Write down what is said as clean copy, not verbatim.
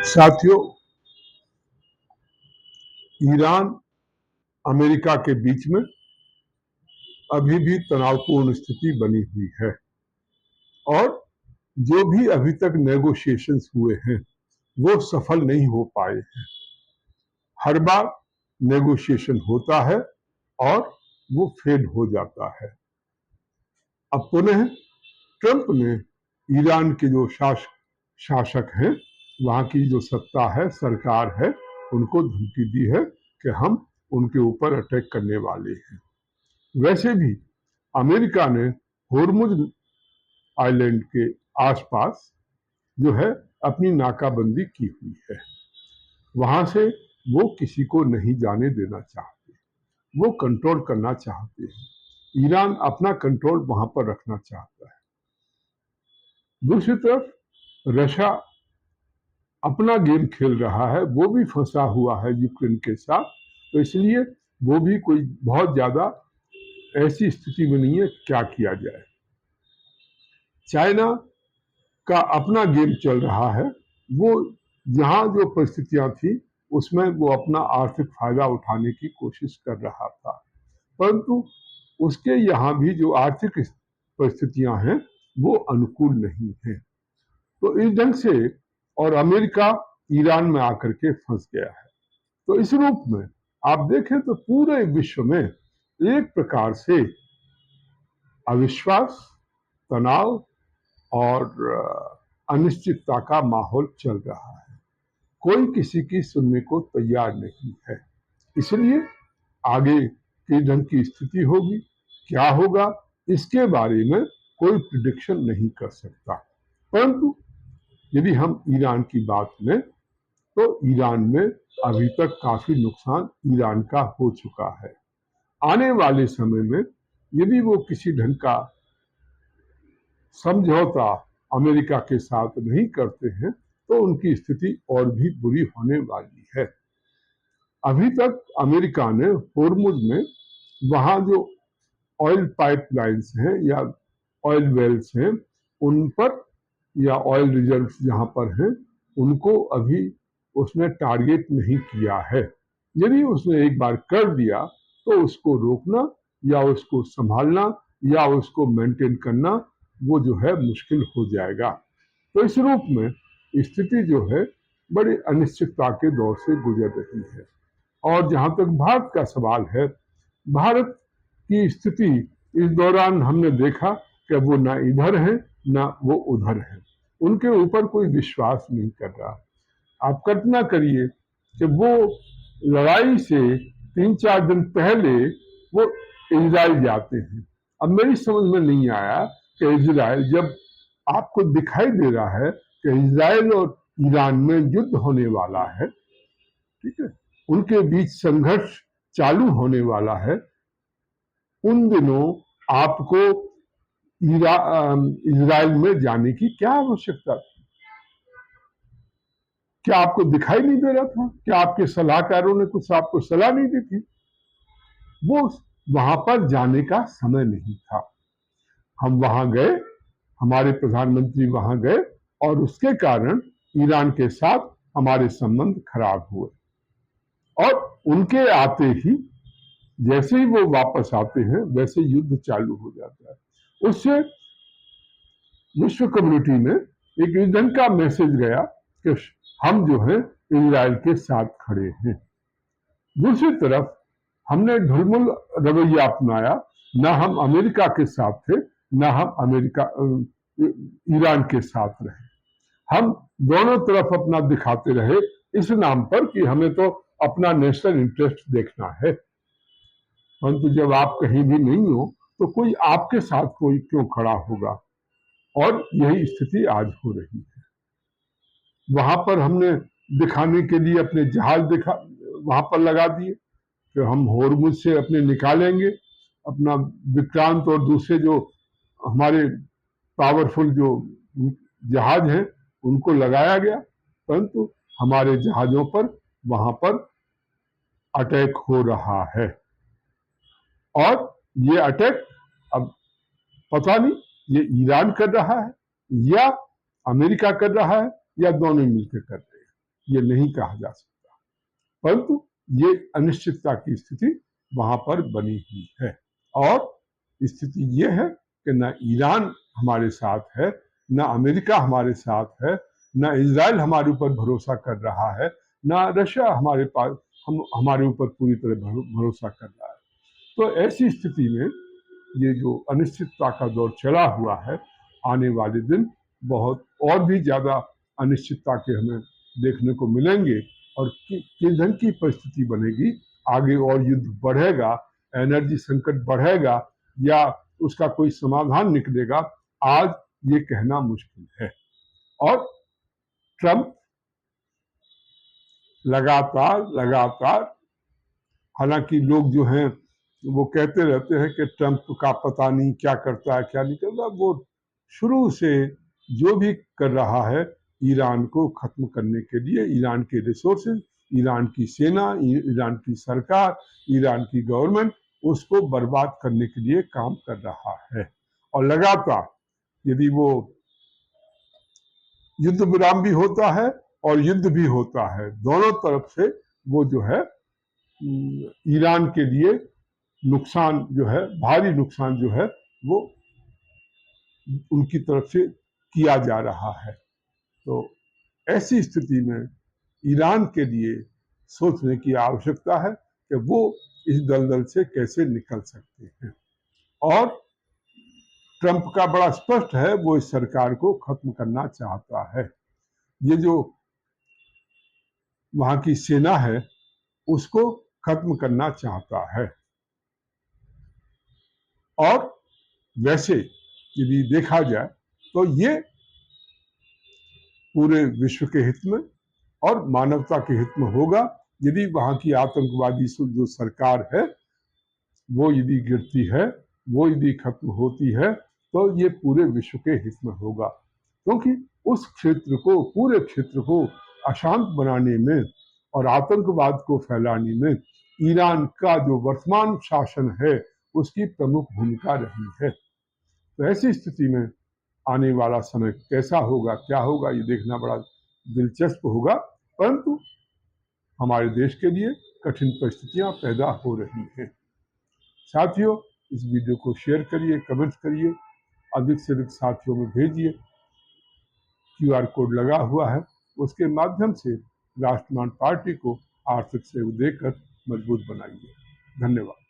साथियों, Iran America के बीच में अभी भी तनावपूर्ण स्थिति बनी हुई है और जो भी अभी तक नेगोशिएशंस हुए हैं वो सफल नहीं हो पाए हैं। हर बार नेगोशिएशन होता है और वो फेल हो जाता है। अब पुनः ट्रंप ने ईरान के जो शासक हैं, वहां की जो सत्ता है, सरकार है, उनको धमकी दी है कि हम उनके ऊपर अटैक करने वाले हैं। वैसे भी अमेरिका ने होर्मुज आइलैंड के आसपास जो है अपनी नाकाबंदी की हुई है। वहां से वो किसी को नहीं जाने देना चाहते, वो कंट्रोल करना चाहते हैं। ईरान अपना कंट्रोल वहां पर रखना चाहता है। दूसरी तरफ रशिया अपना गेम खेल रहा है, वो भी फंसा हुआ है यूक्रेन के साथ, तो इसलिए वो भी कोई बहुत ज्यादा ऐसी स्थिति में नहीं है क्या किया जाए। चाइना का अपना गेम चल रहा है, वो जहां जो परिस्थितियां थी उसमें वो अपना आर्थिक फायदा उठाने की कोशिश कर रहा था, परंतु उसके यहाँ भी जो आर्थिक परिस्थितियां हैं वो अनुकूल नहीं है। तो इस ढंग से और अमेरिका ईरान में आकर के फंस गया है। तो इस रूप में आप देखें तो पूरे विश्व में एक प्रकार से अविश्वास, तनाव और अनिश्चितता का माहौल चल रहा है। कोई किसी की सुनने को तैयार नहीं है। इसलिए आगे किस ढंग की स्थिति होगी, क्या होगा, इसके बारे में कोई प्रिडिक्शन नहीं कर सकता। परंतु यदि हम ईरान की बात लें तो ईरान में अभी तक काफी नुकसान ईरान का हो चुका है। आने वाले समय में यदि वो किसी ढंग का समझौता अमेरिका के साथ नहीं करते हैं तो उनकी स्थिति और भी बुरी होने वाली है। अभी तक अमेरिका ने होर्मुज में वहां जो ऑयल पाइपलाइंस हैं या ऑयल वेल्स हैं उन पर, या ऑयल रिजर्व्स जहां पर हैं, उनको अभी उसने टारगेट नहीं किया है। यदि उसने एक बार कर दिया तो उसको रोकना या उसको संभालना या उसको मेंटेन करना वो जो है मुश्किल हो जाएगा। तो इस रूप में स्थिति जो है बड़ी अनिश्चितता के दौर से गुजर रही है। और जहां तक भारत का सवाल है, भारत की स्थिति इस दौरान हमने देखा कि वो ना इधर है ना वो उधर है, उनके ऊपर कोई विश्वास नहीं कर रहा। आप कल्पना करिए कि वो लड़ाई से 3-4 दिन पहले वो इजराइल जाते हैं। अब मेरी समझ में नहीं आया कि इजराइल, जब आपको दिखाई दे रहा है कि इजराइल और ईरान में युद्ध होने वाला है, ठीक है, उनके बीच संघर्ष चालू होने वाला है, उन दिनों आपको इजराइल में जाने की क्या आवश्यकता थी? क्या आपको दिखाई नहीं दे रहा था? क्या आपके सलाहकारों ने कुछ आपको सलाह नहीं दी थी? वो वहां पर जाने का समय नहीं था। हम वहां गए, हमारे प्रधानमंत्री वहां गए और उसके कारण ईरान के साथ हमारे संबंध खराब हुए। और उनके आते ही, जैसे ही वो वापस आते हैं वैसे युद्ध चालू हो जाता है। उससे विश्व कम्युनिटी में एक ईंधन का मैसेज गया कि हम जो है इजराइल के साथ खड़े हैं। दूसरी तरफ हमने ढुलमुल रवैया अपनाया, ना हम अमेरिका के साथ थे ना हम ईरान के साथ रहे। हम दोनों तरफ अपना दिखाते रहे इस नाम पर कि हमें तो अपना नेशनल इंटरेस्ट देखना है। परंतु जब आप कहीं भी नहीं हो तो कोई आपके साथ कोई क्यों खड़ा होगा? और यही स्थिति आज हो रही है। वहां पर हमने दिखाने के लिए अपने जहाज वहां पर लगा दिए कि हम होर्मुज से अपने निकालेंगे अपना विक्रांत और दूसरे जो हमारे पावरफुल जो जहाज हैं उनको लगाया गया, परंतु हमारे जहाजों पर वहां पर अटैक हो रहा है। और ये अटैक अब पता नहीं ये ईरान कर रहा है या अमेरिका कर रहा है या दोनों मिलकर कर रहे हैं। ये नहीं कहा जा सकता, परंतु ये अनिश्चितता की स्थिति वहां पर बनी हुई है। और स्थिति ये है कि न ईरान हमारे साथ है, न अमेरिका हमारे साथ है, न इजराइल हमारे ऊपर भरोसा कर रहा है, न रशिया हमारे ऊपर पूरी तरह भरोसा कर रहा है। तो ऐसी स्थिति में ये जो अनिश्चितता का दौर चला हुआ है, आने वाले दिन बहुत और भी ज्यादा अनिश्चितता के हमें देखने को मिलेंगे। और किस ढंग की परिस्थिति बनेगी, आगे और युद्ध बढ़ेगा, एनर्जी संकट बढ़ेगा या उसका कोई समाधान निकलेगा, आज ये कहना मुश्किल है। और ट्रंप लगातार हालांकि लोग जो हैं वो कहते रहते हैं कि ट्रंप का पता नहीं क्या करता है क्या नहीं करता, वो शुरू से जो भी कर रहा है ईरान को खत्म करने के लिए, ईरान के रिसोर्सेज, ईरान की सेना, ईरान की सरकार, ईरान की गवर्नमेंट, उसको बर्बाद करने के लिए काम कर रहा है। और लगातार यदि वो युद्ध विराम भी होता है और युद्ध भी होता है, दोनों तरफ से वो जो है ईरान के लिए नुकसान जो है, भारी नुकसान जो है वो उनकी तरफ से किया जा रहा है। तो ऐसी स्थिति में ईरान के लिए सोचने की आवश्यकता है कि वो इस दलदल से कैसे निकल सकते हैं। और ट्रंप का बड़ा स्पष्ट है, वो इस सरकार को खत्म करना चाहता है। ये जो वहां की सेना है उसको खत्म करना चाहता है। और वैसे यदि देखा जाए तो ये पूरे विश्व के हित में और मानवता के हित में होगा यदि वहां की आतंकवादी जो सरकार है वो यदि गिरती है, वो यदि खत्म होती है, तो ये पूरे विश्व के हित में होगा। क्योंकि उस क्षेत्र को, पूरे क्षेत्र को अशांत बनाने में और आतंकवाद को फैलाने में ईरान का जो वर्तमान शासन है उसकी प्रमुख भूमिका रही है। तो ऐसी स्थिति में आने वाला समय कैसा होगा, क्या होगा, ये देखना बड़ा दिलचस्प होगा। परंतु हमारे देश के लिए कठिन परिस्थितियां पैदा हो रही हैं। साथियों, इस वीडियो को शेयर करिए, कमेंट करिए, अधिक से अधिक साथियों में भेजिए। QR कोड लगा हुआ है, उसके माध्यम से राष्ट्रवादी पार्टी को आर्थिक सहयोग देकर मजबूत बनाइए। धन्यवाद।